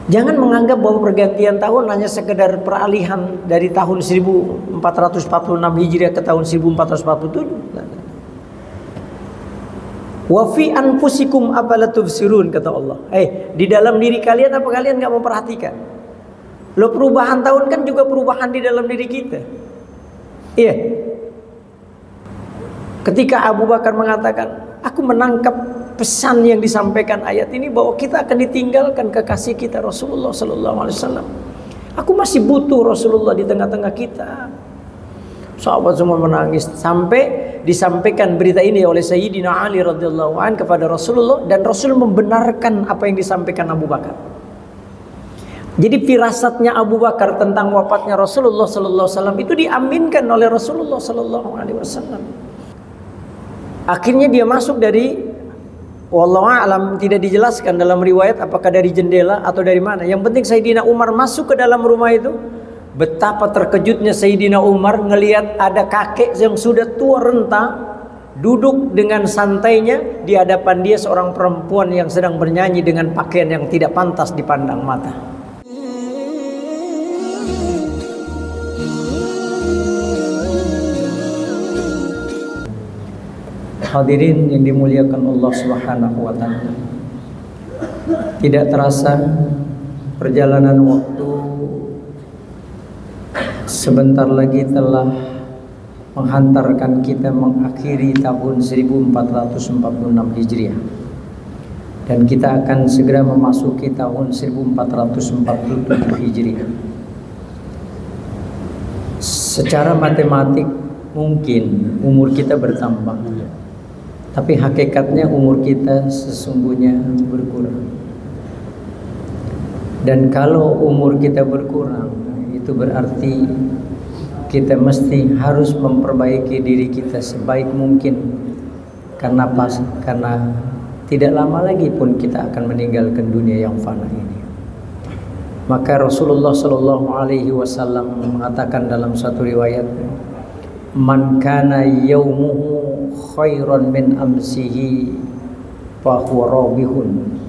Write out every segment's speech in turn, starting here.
Jangan menganggap bahwa pergantian tahun hanya sekedar peralihan dari tahun 1446 Hijriah ke tahun 1447. Wa fi anfusikum afala tubsirun, kata Allah. Di dalam diri kalian apa kalian nggak memperhatikan? Lo perubahan tahun kan juga perubahan di dalam diri kita. Iya. Ketika Abu Bakar mengatakan, aku menangkap pesan yang disampaikan ayat ini bahwa kita akan ditinggalkan kekasih kita Rasulullah Sallallahu Alaihi Wasallam. Aku masih butuh Rasulullah di tengah-tengah kita. Sahabat semua menangis sampai disampaikan berita ini oleh Sayyidina Ali radhiyallahu an kepada Rasulullah, dan Rasul membenarkan apa yang disampaikan Abu Bakar. Jadi firasatnya Abu Bakar tentang wafatnya Rasulullah Sallallahu Alaihi Wasallam itu diaminkan oleh Rasulullah Sallallahu Alaihi Wasallam. Akhirnya dia masuk dari, wallahu a'lam, tidak dijelaskan dalam riwayat apakah dari jendela atau dari mana. Yang penting Sayyidina Umar masuk ke dalam rumah itu. Betapa terkejutnya Sayyidina Umar ngelihat ada kakek yang sudah tua renta duduk dengan santainya di hadapan dia seorang perempuan yang sedang bernyanyi dengan pakaian yang tidak pantas dipandang mata. Hadirin yang dimuliakan Allah Subhanahu wa taala. Tidak terasa perjalanan waktu sebentar lagi telah menghantarkan kita mengakhiri tahun 1446 Hijriah. Dan kita akan segera memasuki tahun 1447 Hijriah. Secara matematik mungkin umur kita bertambah, tapi hakikatnya umur kita sesungguhnya berkurang. Dan kalau umur kita berkurang, itu berarti kita mesti harus memperbaiki diri kita sebaik mungkin. Karena tidak lama lagi pun kita akan meninggalkan dunia yang fana ini. Maka Rasulullah Shallallahu Alaihi Wasallam mengatakan dalam satu riwayat, man kana yaumuhu khairan min amsihi fahuwa rabihun.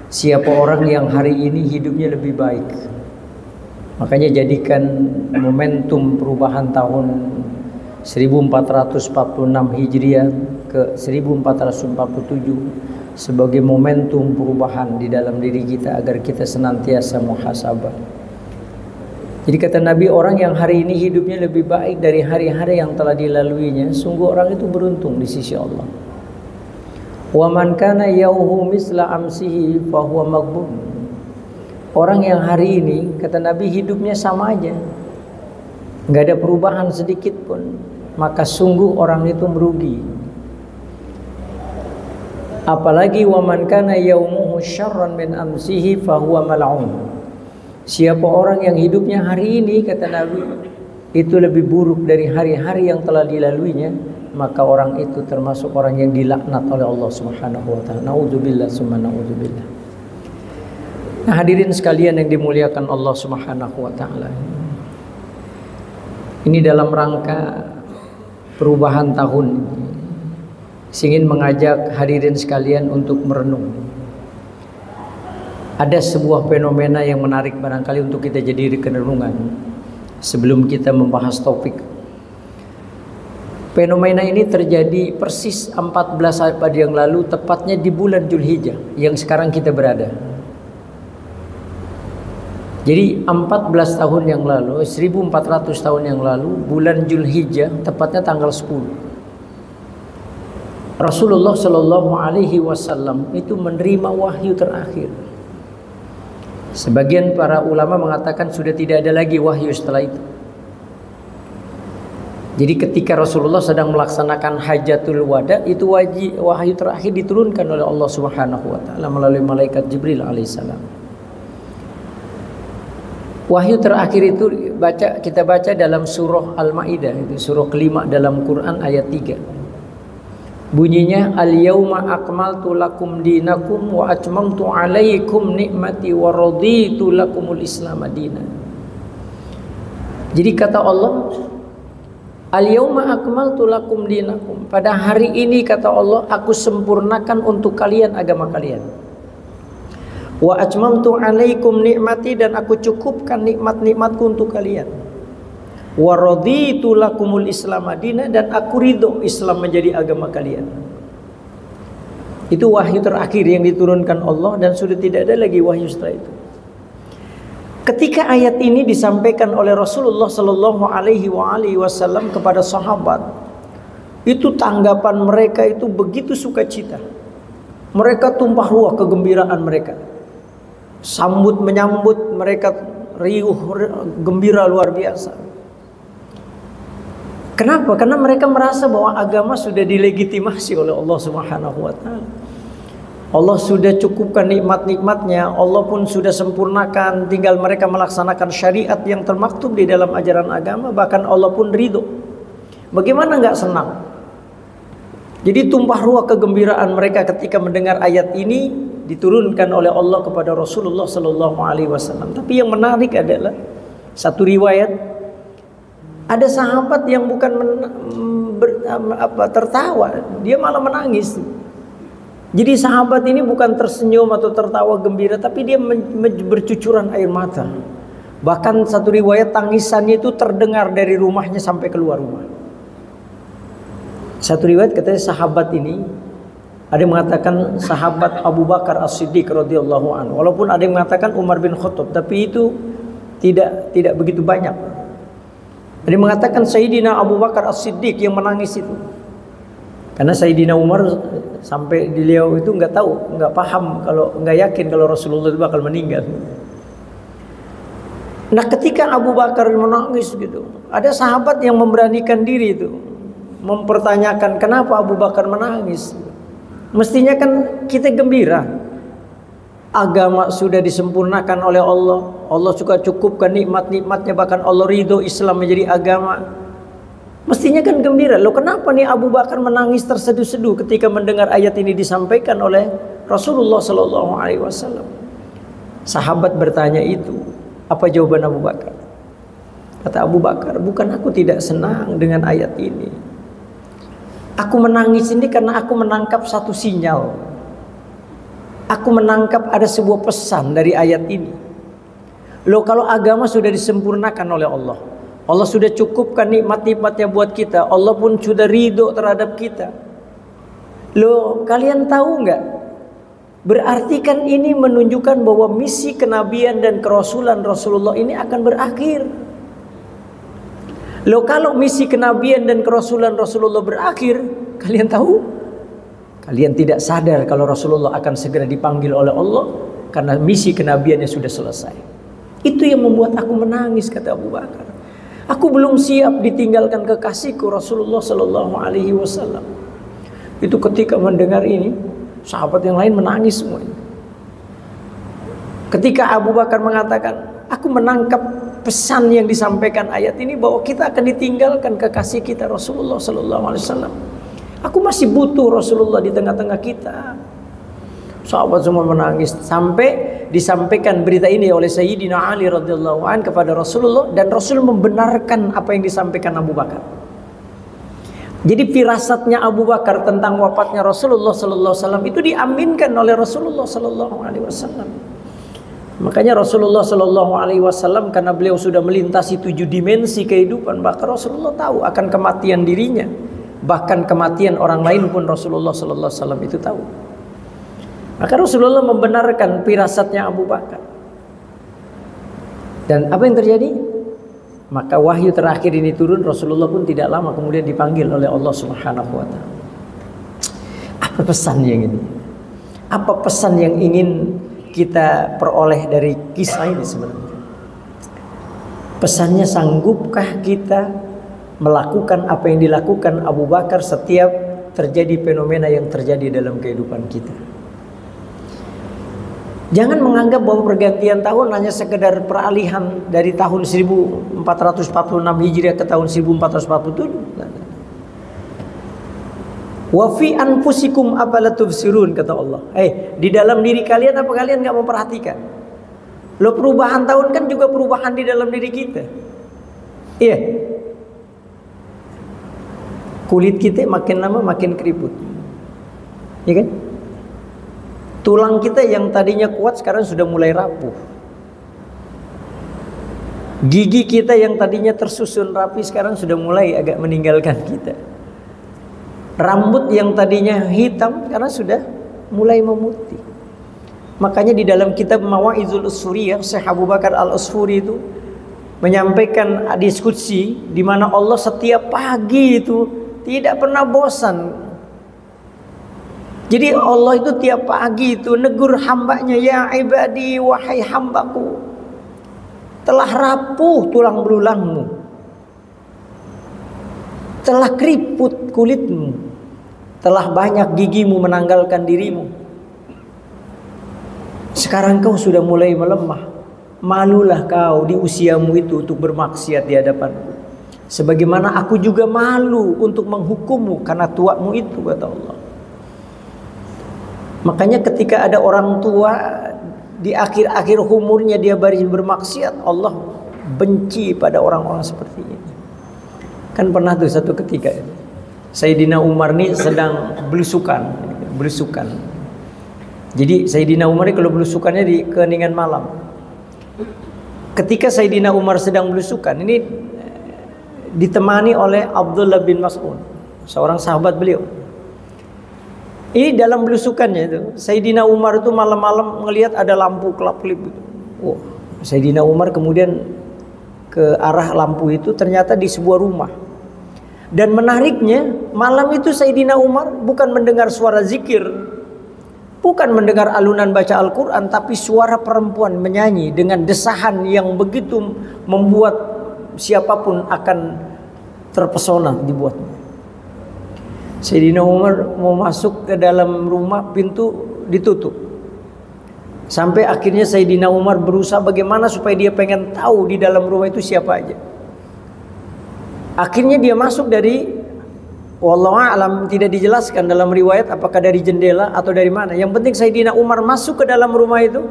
Siapa orang yang hari ini hidupnya lebih baik, makanya jadikan momentum perubahan tahun 1446 Hijriah ke 1447 sebagai momentum perubahan di dalam diri kita agar kita senantiasa muhasabah. Jadi kata Nabi, orang yang hari ini hidupnya lebih baik dari hari-hari yang telah dilaluinya, sungguh orang itu beruntung di sisi Allah. Wa man kana yauhu misla amsihi fa huwa maghbun. Orang yang hari ini, kata Nabi, hidupnya sama aja, nggak ada perubahan sedikit pun, maka sungguh orang itu merugi. Apalagi wa man kana yaumuhu syarran min amsihi fa huwa mal'un. Siapa orang yang hidupnya hari ini, kata Nabi, itu lebih buruk dari hari-hari yang telah dilaluinya, maka orang itu termasuk orang yang dilaknat oleh Allah Subhanahu wa taala. Nauzubillah summa nauzubillah. Nah, hadirin sekalian yang dimuliakan Allah Subhanahu wa taala. Ini dalam rangka perubahan tahun, ingin mengajak hadirin sekalian untuk merenung. Ada sebuah fenomena yang menarik barangkali untuk kita jadikan renungan sebelum kita membahas topik. Fenomena ini terjadi persis 14 abad yang lalu, tepatnya di bulan Dzulhijjah yang sekarang kita berada. Jadi 14 tahun yang lalu, 1400 tahun yang lalu, bulan Dzulhijjah, tepatnya tanggal 10, Rasulullah Shallallahu Alaihi Wasallam itu menerima wahyu terakhir. Sebagian para ulama mengatakan sudah tidak ada lagi wahyu setelah itu. Jadi ketika Rasulullah sedang melaksanakan hajatul wada, itu wahyu terakhir diturunkan oleh Allah Subhanahu wa taala melalui malaikat Jibril alaihissalam. Wahyu terakhir itu kita baca dalam surah Al-Maidah, itu surah kelima dalam Quran ayat 3. Bunyinya, al-yauma akmaltu lakum dinakum wa atmamtu alaikum nikmati wa raditu lakumul islam madina. Jadi kata Allah, al-yauma akmaltu lakum dinakum, pada hari ini kata Allah, aku sempurnakan untuk kalian agama kalian. Wa atmamtu 'alaikum ni'mati, dan aku cukupkan nikmat-nikmatku untuk kalian. Wa raditu lakumul Islam madina, dan aku ridho Islam menjadi agama kalian. Itu wahyu terakhir yang diturunkan Allah, dan sudah tidak ada lagi wahyu setelah itu. Ketika ayat ini disampaikan oleh Rasulullah Sallallahu Alaihi Wasallam kepada sahabat, itu tanggapan mereka itu begitu sukacita. Mereka tumpah ruah kegembiraan mereka. Menyambut mereka riuh gembira luar biasa. Kenapa? Karena mereka merasa bahwa agama sudah dilegitimasi oleh Allah Subhanahu wa taala. Allah sudah cukupkan nikmat-nikmatnya, Allah pun sudah sempurnakan, tinggal mereka melaksanakan syariat yang termaktub di dalam ajaran agama, bahkan Allah pun ridho. Bagaimana nggak senang? Jadi tumpah ruah kegembiraan mereka ketika mendengar ayat ini diturunkan oleh Allah kepada Rasulullah Sallallahu Alaihi Wasallam. Tapi yang menarik adalah satu riwayat, ada sahabat yang bukan tertawa, dia malah menangis. Jadi sahabat ini bukan tersenyum atau tertawa gembira, tapi dia bercucuran air mata. Bahkan satu riwayat tangisannya itu terdengar dari rumahnya sampai keluar rumah. Satu riwayat katanya sahabat ini, ada yang mengatakan sahabat Abu Bakar As-Siddiq radhiyallahu anhu. Walaupun ada yang mengatakan Umar bin Khattab, tapi itu tidak begitu banyak. Ada yang mengatakan Sayyidina Abu Bakar As-Siddiq yang menangis itu. Karena Sayyidina Umar sampai beliau itu nggak paham, nggak yakin kalau Rasulullah itu bakal meninggal. Nah, ketika Abu Bakar menangis gitu, ada sahabat yang memberanikan diri itu, mempertanyakan kenapa Abu Bakar menangis. Mestinya kan kita gembira, agama sudah disempurnakan oleh Allah, Allah suka cukupkan nikmat-nikmatnya, bahkan Allah ridho Islam menjadi agama. Mestinya kan gembira. Loh, kenapa nih Abu Bakar menangis terseduh-seduh ketika mendengar ayat ini disampaikan oleh Rasulullah Sallallahu Alaihi Wasallam? Sahabat bertanya itu, apa jawaban Abu Bakar? Kata Abu Bakar, bukan aku tidak senang dengan ayat ini. Aku menangis ini karena aku menangkap satu sinyal. Aku menangkap ada sebuah pesan dari ayat ini. Loh, kalau agama sudah disempurnakan oleh Allah, Allah sudah cukupkan nikmat-nikmatnya buat kita, Allah pun sudah ridho terhadap kita. Loh, kalian tahu nggak? Berarti kan ini menunjukkan bahwa misi kenabian dan kerasulan Rasulullah ini akan berakhir. Loh, kalau misi kenabian dan kerasulan Rasulullah berakhir, kalian tahu? Kalian tidak sadar kalau Rasulullah akan segera dipanggil oleh Allah karena misi kenabiannya sudah selesai. Itu yang membuat aku menangis, kata Abu Bakar. Aku belum siap ditinggalkan kekasihku Rasulullah Sallallahu Alaihi Wasallam. Itu ketika mendengar ini, sahabat yang lain menangis semuanya. Ketika Abu Bakar mengatakan, aku menangkap pesan yang disampaikan ayat ini bahwa kita akan ditinggalkan kekasih kita Rasulullah Sallallahu Alaihi Wasallam. Aku masih butuh Rasulullah di tengah-tengah kita. Sahabat semua menangis sampai disampaikan berita ini oleh Sayyidina Ali radhiyallahu anhu kepada Rasulullah, dan Rasul membenarkan apa yang disampaikan Abu Bakar. Jadi firasatnya Abu Bakar tentang wafatnya Rasulullah sallallahu alaihi wasallam itu diaminkan oleh Rasulullah sallallahu alaihi wasallam. Makanya Rasulullah sallallahu alaihi wasallam, karena beliau sudah melintasi 7 dimensi kehidupan, maka Rasulullah tahu akan kematian dirinya, bahkan kematian orang lain pun Rasulullah sallallahu alaihi wasallam itu tahu. Maka Rasulullah membenarkan firasatnya Abu Bakar. Dan apa yang terjadi? Maka wahyu terakhir ini turun, Rasulullah pun tidak lama kemudian dipanggil oleh Allah Subhanahu wa taala. Apa pesan yang ini? Apa pesan yang ingin kita peroleh dari kisah ini sebenarnya? Pesannya, sanggupkah kita melakukan apa yang dilakukan Abu Bakar setiap terjadi fenomena yang terjadi dalam kehidupan kita? Jangan menganggap bahwa pergantian tahun hanya sekedar peralihan dari tahun 1446 Hijriah ke tahun 1447. Wa fi anfusikum afala tubsirun, kata Allah. Di dalam diri kalian apa kalian nggak memperhatikan? Lo, perubahan tahun kan juga perubahan di dalam diri kita. Iya. Kulit kita makin lama makin keriput. Iya kan? Tulang kita yang tadinya kuat sekarang sudah mulai rapuh. Gigi kita yang tadinya tersusun rapi sekarang sudah mulai agak meninggalkan kita. Rambut yang tadinya hitam sekarang sudah mulai memutih. Makanya di dalam kitab Mawa'izul Usfuriyah, Syekh Abu Bakar Al-Usfuri itu menyampaikan diskusi di mana Allah setiap pagi itu tidak pernah bosan. Jadi Allah itu tiap pagi itu negur hambanya, ya ibadi, wahai hambaku, telah rapuh tulang belulangmu, telah keriput kulitmu, telah banyak gigimu menanggalkan dirimu. Sekarang kau sudah mulai melemah. Malulah kau di usiamu itu untuk bermaksiat di hadapanku, sebagaimana aku juga malu untuk menghukummu karena tuamu itu, kata Allah. Makanya ketika ada orang tua di akhir-akhir umurnya dia baru bermaksiat, Allah benci pada orang-orang seperti ini. Kan pernah tuh satu ketika Sayyidina Umar ini sedang belusukan. Jadi Sayyidina Umar ini kalau belusukannya di keheningan malam. Ketika Sayyidina Umar sedang belusukan, ini ditemani oleh Abdullah bin Mas'ud, seorang sahabat beliau. Ini dalam belusukannya itu, Sayyidina Umar itu malam-malam ngelihat ada lampu kelap-kelip gitu. Oh, Sayyidina Umar kemudian ke arah lampu itu, ternyata di sebuah rumah. Dan menariknya, malam itu Sayyidina Umar bukan mendengar suara zikir, bukan mendengar alunan baca Al-Quran, tapi suara perempuan menyanyi dengan desahan yang begitu membuat siapapun akan terpesona dibuatnya. Sayyidina Umar mau masuk ke dalam rumah, pintu ditutup. Sampai akhirnya Sayyidina Umar berusaha bagaimana supaya dia pengen tahu di dalam rumah itu siapa aja. Akhirnya dia masuk dari, wallahu a'lam, tidak dijelaskan dalam riwayat apakah dari jendela atau dari mana. Yang penting Sayyidina Umar masuk ke dalam rumah itu.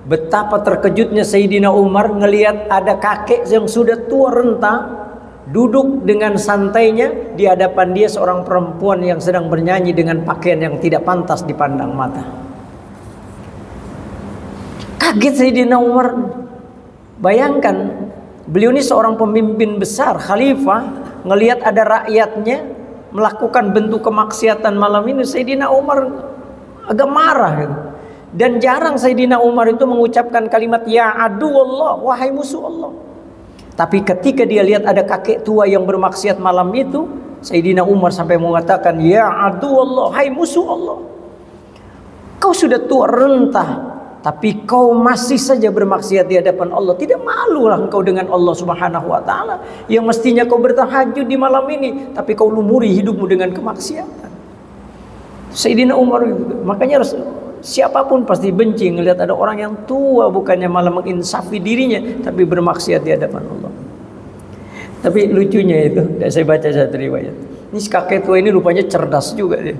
Betapa terkejutnya Sayyidina Umar ngelihat ada kakek yang sudah tua renta duduk dengan santainya di hadapan dia seorang perempuan yang sedang bernyanyi dengan pakaian yang tidak pantas dipandang mata. Kaget Sayyidina Umar. Bayangkan, beliau ini seorang pemimpin besar, khalifah, ngelihat ada rakyatnya melakukan bentuk kemaksiatan malam ini. Sayyidina Umar agak marah gitu. Dan jarang Sayyidina Umar itu mengucapkan kalimat ya adu Allah, wahai musuh Allah. Tapi ketika dia lihat ada kakek tua yang bermaksiat malam itu, Sayyidina Umar sampai mengatakan ya adu Allah, hai musuh Allah, kau sudah tua renta, tapi kau masih saja bermaksiat di hadapan Allah. Tidak malulah engkau dengan Allah Subhanahu wa ta'ala, yang mestinya kau bertahajud di malam ini, tapi kau lumuri hidupmu dengan kemaksiatan. Sayyidina Umar itu, makanya siapapun pasti benci ngelihat ada orang yang tua bukannya malah menginsafi dirinya, tapi bermaksiat di hadapan Allah. Tapi lucunya itu, saya baca satu riwayat, ini kakek tua ini rupanya cerdas juga dia.